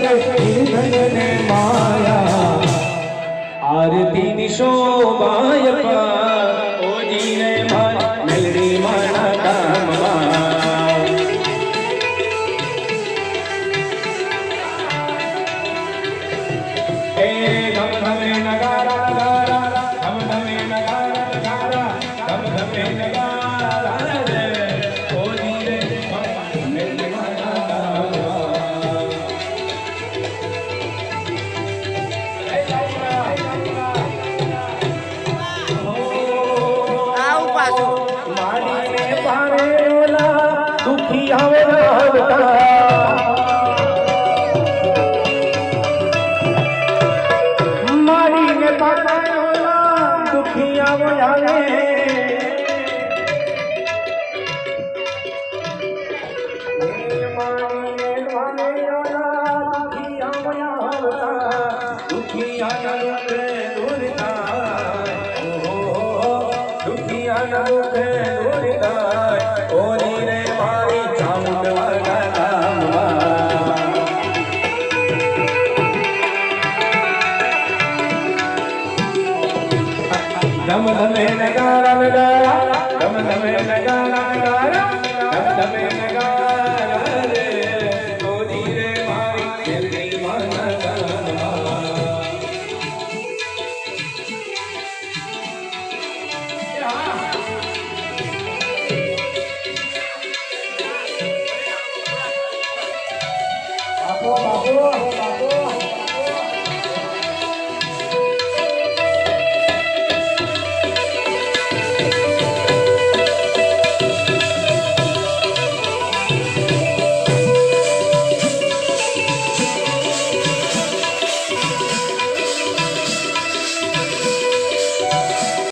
निर्धन माया आरती निशोभाय ओ जीने मेलडी माना धाम ए धम धमे नगारा नगारा धम धमे नगारा नगारा धम धमे नगारा ओ जीने मेलडी माना धाम दुखिया